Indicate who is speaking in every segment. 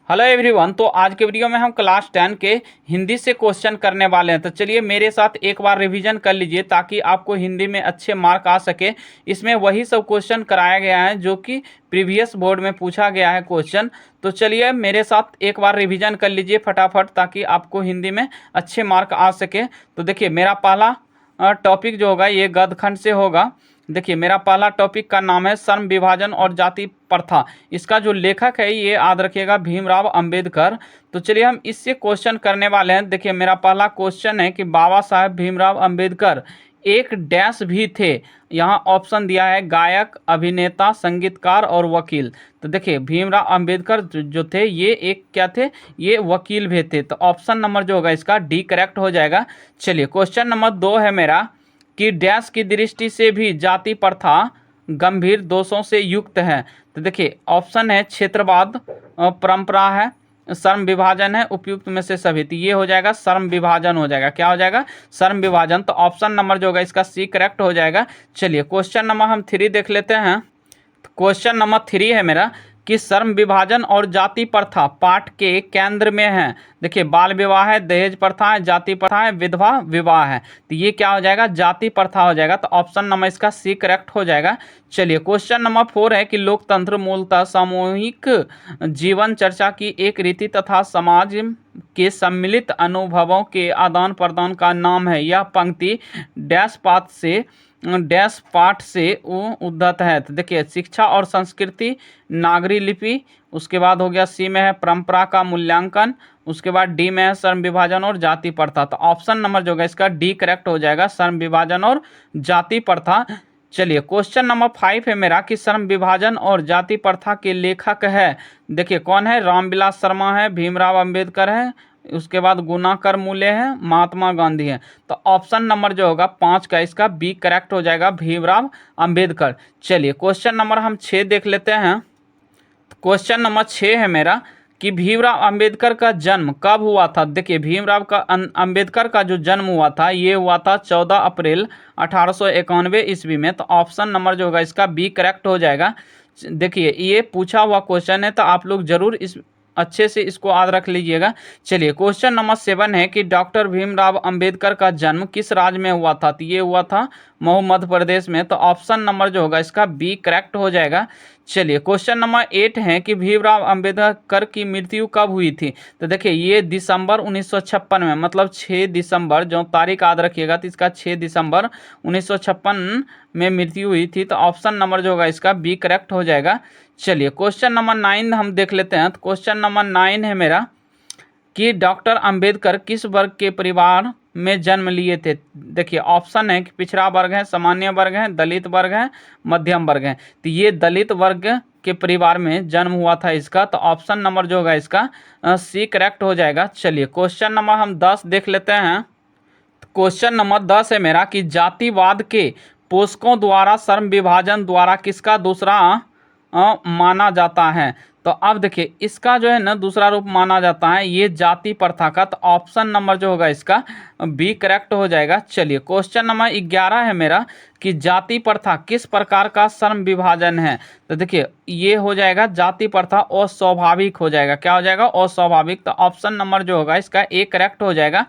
Speaker 1: Hello everyone. तो आज के वीडियो में हम क्लास 10 के हिंदी से क्वेश्चन करने वाले हैं। तो चलिए मेरे साथ एक बार रिवीजन कर लीजिए ताकि आपको हिंदी में अच्छे मार्क आ सके। इसमें वही सब क्वेश्चन कराया गया है जो कि प्रीवियस बोर्ड में पूछा गया है क्वेश्चन। तो चलिए मेरे साथ एक बार रिवीजन कर लीजिए फटाफट ताकि आपको हिंदी में अच्छे मार्क आ सके। तो देखिए मेरा पहला टॉपिक जो होगा ये गद्यखंड से होगा। देखिए मेरा पहला टॉपिक का नाम है श्रम विभाजन और जाति प्रथा। इसका जो लेखक है ये याद रखिएगा भीमराव अंबेडकर। तो चलिए हम इससे क्वेश्चन करने वाले हैं। देखिए मेरा पहला क्वेश्चन है कि बाबा साहेब भीमराव अंबेडकर एक डैश भी थे। यहाँ ऑप्शन दिया है गायक, अभिनेता, संगीतकार और वकील। तो देखिए भीमराव अंबेडकर जो थे ये एक क्या थे, ये वकील भी थे। तो ऑप्शन नंबर जो होगा इसका डी करेक्ट हो जाएगा। चलिए क्वेश्चन नंबर 2 है मेरा कि डैश की दृष्टि से भी जाति प्रथा गंभीर दोषों से युक्त है। तो देखिए ऑप्शन है क्षेत्रवाद, परंपरा है, श्रम विभाजन है, उपयुक्त में से सभी। तो ये हो जाएगा श्रम विभाजन हो जाएगा। क्या हो जाएगा? श्रम विभाजन। तो ऑप्शन नंबर जो होगा इसका सी करेक्ट हो जाएगा। चलिए क्वेश्चन नंबर हम 3 देख लेते हैं। क्वेश्चन नंबर 3 है मेरा कि श्रम विभाजन और जाति प्रथा पाठ के केंद्र में है। देखिए बाल विवाह है, दहेज प्रथा है, जाति प्रथा है, विधवा विवाह है। तो ये क्या हो जाएगा? जाति प्रथा हो जाएगा। तो ऑप्शन नंबर इसका सी करेक्ट हो जाएगा। चलिए क्वेश्चन नंबर 4 है कि लोकतंत्र मूलतः सामूहिक जीवन चर्चा की एक रीति तथा समाज के सम्मिलित अनुभवों के आदान प्रदान का नाम है। यह पंक्ति डैश पाठ से उद्धत है। तो देखिए शिक्षा और संस्कृति, नागरी लिपि, उसके बाद हो गया सी में है परंपरा का मूल्यांकन, उसके बाद डी में है श्रम विभाजन और जाति प्रथा। तो ऑप्शन नंबर जो होगा इसका डी करेक्ट हो जाएगा, श्रम विभाजन और जाति प्रथा। चलिए क्वेश्चन नंबर 5 है मेरा कि श्रम विभाजन और जाति प्रथा के लेखक है। देखिए कौन है? रामविलास शर्मा है, भीमराव अंबेडकर है, उसके बाद गुणाकर मूल्य है, महात्मा गांधी है। तो ऑप्शन नंबर जो होगा 5 का इसका बी करेक्ट हो जाएगा, भीमराव अंबेडकर। चलिए क्वेश्चन नंबर हम 6 देख लेते हैं। क्वेश्चन नंबर 6 है मेरा कि भीमराव अंबेडकर का जन्म कब हुआ था। देखिए भीमराव का अंबेडकर का जो जन्म हुआ था ये हुआ था 14 अप्रैल 1891 ईस्वी में। तो ऑप्शन नंबर जो होगा इसका बी करेक्ट हो जाएगा। देखिए ये पूछा हुआ क्वेश्चन है तो आप लोग जरूर इस अच्छे से इसको याद रख लीजिएगा। चलिए क्वेश्चन नंबर 7 है कि डॉक्टर भीमराव अंबेडकर का जन्म किस राज्य में हुआ था। तो ये हुआ था मऊ मध्य प्रदेश में। तो ऑप्शन नंबर जो होगा इसका बी करेक्ट हो जाएगा। चलिए क्वेश्चन नंबर 8 है कि भीमराव अंबेडकर की मृत्यु कब हुई थी। तो देखिए ये दिसंबर 1956 में, मतलब 6 दिसंबर, जो तारीख याद रखिएगा तो इसका 6 दिसंबर 1956 में मृत्यु हुई थी। तो ऑप्शन नंबर जो होगा इसका बी करेक्ट हो जाएगा। चलिए क्वेश्चन नंबर 9 हम देख लेते हैं। तो क्वेश्चन नंबर 9 है मेरा कि डॉक्टर अंबेडकर किस वर्ग के परिवार में जन्म लिए थे। देखिए ऑप्शन है कि पिछड़ा वर्ग है, सामान्य वर्ग है, दलित वर्ग है, मध्यम वर्ग है। तो ये दलित वर्ग के परिवार में जन्म हुआ था इसका। तो ऑप्शन नंबर जो होगा इसका सी करेक्ट हो जाएगा। चलिए क्वेश्चन नंबर हम 10 देख लेते हैं। क्वेश्चन नंबर 10 है मेरा कि जातिवाद के पोषकों द्वारा श्रम विभाजन द्वारा किसका दूसरा माना जाता है। तो अब देखिए इसका जो है ना दूसरा रूप माना जाता है ये जाति प्रथा का। तो ऑप्शन नंबर जो होगा इसका बी करेक्ट हो जाएगा। चलिए क्वेश्चन नंबर 11 है मेरा कि जाति प्रथा किस प्रकार का श्रम विभाजन है। तो देखिए ये हो जाएगा जाति प्रथा अस्वाभाविक हो जाएगा। क्या हो जाएगा? अस्वाभाविक। तो ऑप्शन नंबर जो होगा इसका ए करेक्ट हो जाएगा।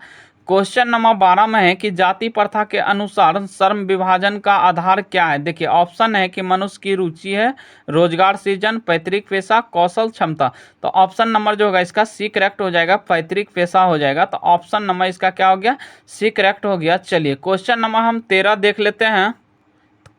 Speaker 1: क्वेश्चन नंबर 12 में है कि जाति प्रथा के अनुसार श्रम विभाजन का आधार क्या है। देखिए ऑप्शन है कि मनुष्य की रुचि है, रोजगार सृजन, पैतृक पेशा, कौशल क्षमता। तो ऑप्शन नंबर जो होगा इसका सी करेक्ट हो जाएगा, पैतृक पेशा हो जाएगा। तो ऑप्शन नंबर इसका क्या हो गया? सी करेक्ट हो गया। चलिए क्वेश्चन नंबर हम 13 देख लेते हैं।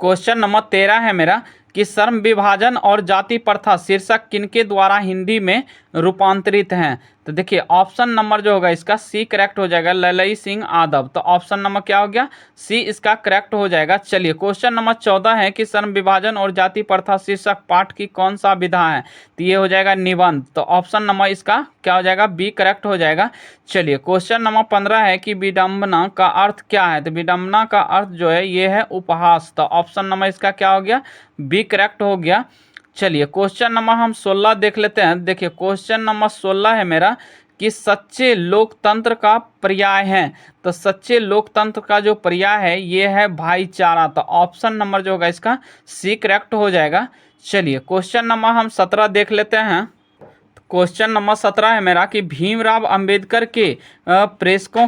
Speaker 1: क्वेश्चन नंबर 13 है मेरा कि श्रम विभाजन और जाति प्रथा शीर्षक किनके द्वारा हिंदी में रूपांतरित हैं। तो देखिए ऑप्शन नंबर जो होगा इसका सी करेक्ट हो जाएगा, ललई सिंह यादव। तो ऑप्शन नंबर क्या हो गया? सी इसका करेक्ट हो जाएगा। चलिए क्वेश्चन नंबर 14 है कि श्रम विभाजन और जाति प्रथा शीर्षक पाठ की कौन सा विधा है। तो ये हो जाएगा निबंध। तो ऑप्शन नंबर इसका क्या हो जाएगा? बी करेक्ट हो जाएगा। चलिए क्वेश्चन नंबर 15 है कि विडंबना का अर्थ क्या है। तो विडंबना का अर्थ जो है ये है उपहास। तो ऑप्शन नंबर इसका क्या हो गया? बी करेक्ट हो गया। चलिए क्वेश्चन नंबर हम 16 देख लेते हैं। देखिए क्वेश्चन नंबर 16 है मेरा कि सच्चे लोकतंत्र का पर्याय है। तो सच्चे लोकतंत्र का जो पर्याय है ये है भाईचारा। तो ऑप्शन नंबर जो होगा इसका सी करेक्ट हो जाएगा। चलिए क्वेश्चन नंबर हम 17 देख लेते हैं। क्वेश्चन नंबर 17 है मेरा कि भीमराव अंबेडकर के प्रेषकों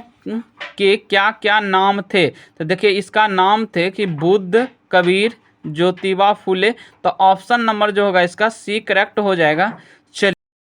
Speaker 1: के क्या क्या नाम थे। तो देखिए इसका नाम थे कि बुद्ध, कबीर, ज्योतिबा फुले। तो ऑप्शन नंबर जो होगा इसका सी करेक्ट हो जाएगा।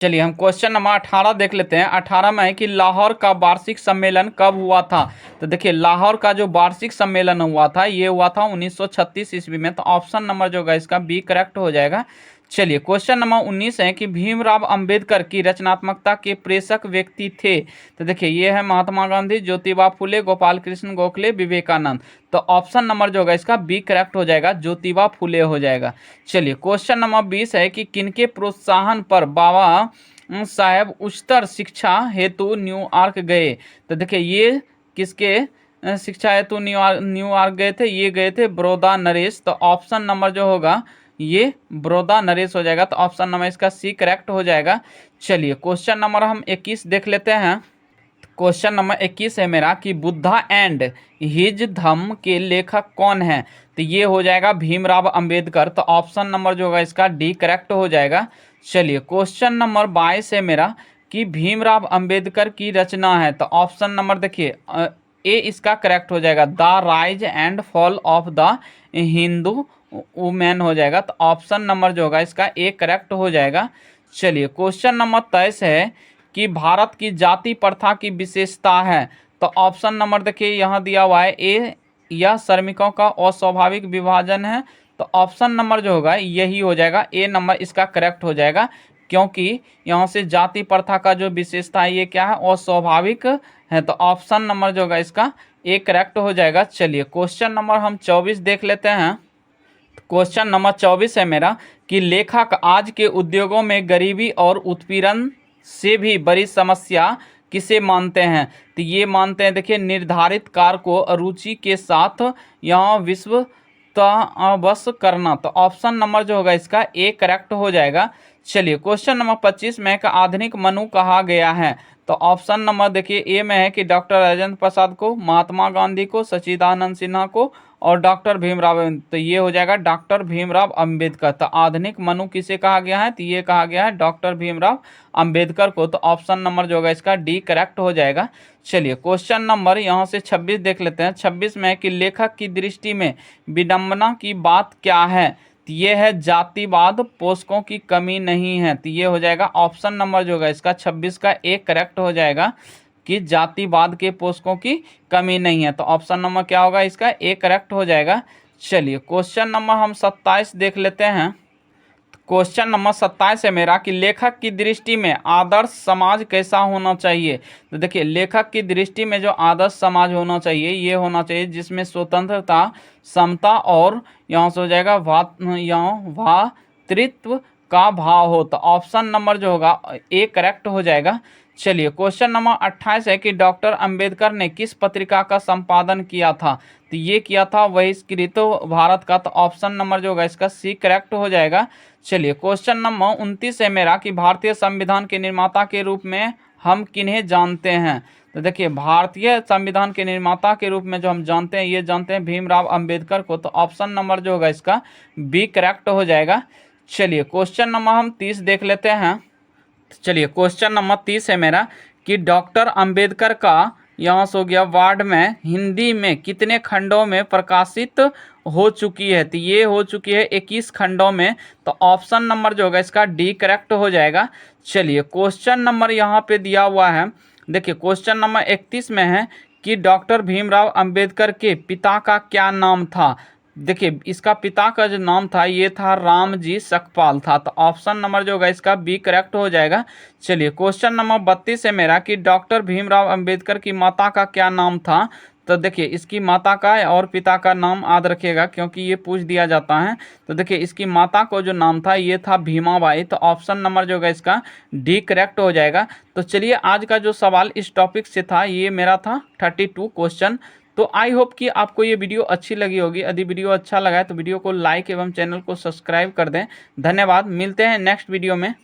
Speaker 1: चलिए हम क्वेश्चन नंबर 18 देख लेते हैं। 18 में है कि लाहौर का वार्षिक सम्मेलन कब हुआ था। तो देखिए लाहौर का जो वार्षिक सम्मेलन हुआ था ये हुआ था 1936 ईस्वी में। तो ऑप्शन नंबर जो होगा इसका बी करेक्ट हो जाएगा। चलिए क्वेश्चन नंबर 19 है कि भीमराव अंबेडकर की रचनात्मकता के प्रेषक व्यक्ति थे। तो देखिए ये है महात्मा गांधी, ज्योतिबा फुले, गोपाल कृष्ण गोखले, विवेकानंद। तो ऑप्शन नंबर जो होगा इसका बी करेक्ट हो जाएगा, ज्योतिबा फुले हो जाएगा। चलिए क्वेश्चन नंबर 20 है कि किनके प्रोत्साहन पर बाबा साहेब उच्चतर शिक्षा हेतु न्यूयॉर्क गए। तो देखिए ये किसके शिक्षा हेतु न्यूयॉर्क गए थे, ये गए थे बड़ौदा नरेश। तो ऑप्शन नंबर जो होगा ये बड़ौदा नरेश हो जाएगा। तो ऑप्शन नंबर इसका सी करेक्ट हो जाएगा। चलिए क्वेश्चन नंबर हम 21 देख लेते हैं। क्वेश्चन नंबर 21 है मेरा कि बुद्धा एंड हिज धम्म के लेखक कौन है। तो ये हो जाएगा भीमराव अंबेडकर। तो ऑप्शन नंबर जो होगा इसका डी करेक्ट हो जाएगा। चलिए क्वेश्चन नंबर 22 है मेरा कि भीमराव अंबेडकर की रचना है। तो ऑप्शन नंबर देखिए ए इसका करेक्ट हो जाएगा, the rise and fall of the Hindu women हो जाएगा। तो ऑप्शन नंबर जो होगा इसका ए करेक्ट हो जाएगा। चलिए क्वेश्चन नंबर 23 है कि भारत की जाति प्रथा की विशेषता है। तो ऑप्शन नंबर देखिए यहाँ दिया हुआ है ए, यह श्रमिकों का अस्वाभाविक विभाजन है। तो ऑप्शन नंबर जो होगा यही हो जाएगा, ए नंबर इसका करेक्ट हो जाएगा, क्योंकि यहाँ से जाति प्रथा का जो विशेषता है ये क्या है, अस्वाभाविक है। तो ऑप्शन नंबर जो होगा इसका ए करेक्ट हो जाएगा। चलिए क्वेश्चन नंबर हम 24 देख लेते हैं। क्वेश्चन नंबर 24 है मेरा कि लेखक आज के उद्योगों में गरीबी और उत्पीड़न से भी बड़ी समस्या किसे मानते हैं। तो ये मानते हैं देखिए निर्धारित कार्य को रुचि के साथ यहाँ विश्ववश करना। तो ऑप्शन नंबर जो होगा इसका ए करेक्ट हो जाएगा। चलिए क्वेश्चन नंबर 25 में का आधुनिक मनु कहा गया है। तो ऑप्शन नंबर देखिए ए में है कि डॉक्टर राजेंद्र प्रसाद को, महात्मा गांधी को, सच्चिदानंद सिन्हा को और डॉक्टर भीमराव। तो ये हो जाएगा डॉक्टर भीमराव अंबेडकर। तो आधुनिक मनु किसे कहा गया है, तो ये कहा गया है डॉक्टर भीमराव अंबेडकर को। तो ऑप्शन नंबर जो होगा इसका डी करेक्ट हो जाएगा। चलिए क्वेश्चन नंबर यहाँ से 26 देख लेते हैं। 26 में है कि लेखक की दृष्टि में विडंबना की बात क्या है। तो ये है जातिवाद, पोषकों की कमी नहीं है। तो ये हो जाएगा ऑप्शन नंबर जो होगा इसका 26 का एक करेक्ट हो जाएगा कि जातिवाद के पोषकों की कमी नहीं है। तो ऑप्शन नंबर क्या होगा इसका ए करेक्ट हो जाएगा। चलिए क्वेश्चन नंबर हम 27 देख लेते हैं। क्वेश्चन नंबर 27 है मेरा कि लेखक की दृष्टि में आदर्श समाज कैसा होना चाहिए। तो देखिए लेखक की दृष्टि में जो आदर्श समाज होना चाहिए ये होना चाहिए जिसमें स्वतंत्रता, समता और यहाँ से हो जाएगा भातृत्व का भाव हो। तो ऑप्शन नंबर जो होगा ए करेक्ट हो जाएगा। चलिए क्वेश्चन नंबर 28 है कि डॉक्टर अंबेडकर ने किस पत्रिका का संपादन किया था। तो ये किया था बहिष्कृत भारत का। तो ऑप्शन नंबर जो होगा इसका सी करेक्ट हो जाएगा। चलिए क्वेश्चन नंबर 29 है मेरा कि भारतीय संविधान के निर्माता के रूप में हम किन्हें जानते हैं। तो देखिए भारतीय संविधान के निर्माता के रूप में जो हम जानते हैं ये जानते हैं भीमराव अंबेडकर को। तो ऑप्शन नंबर जो होगा इसका बी करेक्ट हो जाएगा। चलिए क्वेश्चन नंबर हम 30 देख लेते हैं। चलिए क्वेश्चन नंबर 30 है मेरा कि डॉक्टर अंबेडकर का यहाँ से हो गया वार्ड में हिंदी में कितने खंडों में प्रकाशित हो चुकी है। तो ये हो चुकी है 21 खंडों में। तो ऑप्शन नंबर जो होगा इसका डी करेक्ट हो जाएगा। चलिए क्वेश्चन नंबर यहाँ पे दिया हुआ है, देखिए क्वेश्चन नंबर 31 में है कि डॉक्टर भीमराव अंबेडकर के पिता का क्या नाम था। देखिए इसका पिता का जो नाम था ये था रामजी सकपाल था। तो ऑप्शन नंबर जो होगा इसका बी करेक्ट हो जाएगा। चलिए क्वेश्चन नंबर 32 है मेरा कि डॉक्टर भीमराव अंबेडकर की माता का क्या नाम था। तो देखिए इसकी माता का और पिता का नाम याद रखिएगा क्योंकि ये पूछ दिया जाता है। तो देखिए इसकी माता को जो नाम था ये था भीमाबाई। तो ऑप्शन नंबर जो होगा इसका डी करेक्ट हो जाएगा। तो चलिए आज का जो सवाल इस टॉपिक से था ये मेरा था 32 क्वेश्चन। तो आई होप कि आपको ये वीडियो अच्छी लगी होगी। यदि वीडियो अच्छा लगा है तो वीडियो को लाइक एवं चैनल को सब्सक्राइब कर दें। धन्यवाद, मिलते हैं नेक्स्ट वीडियो में।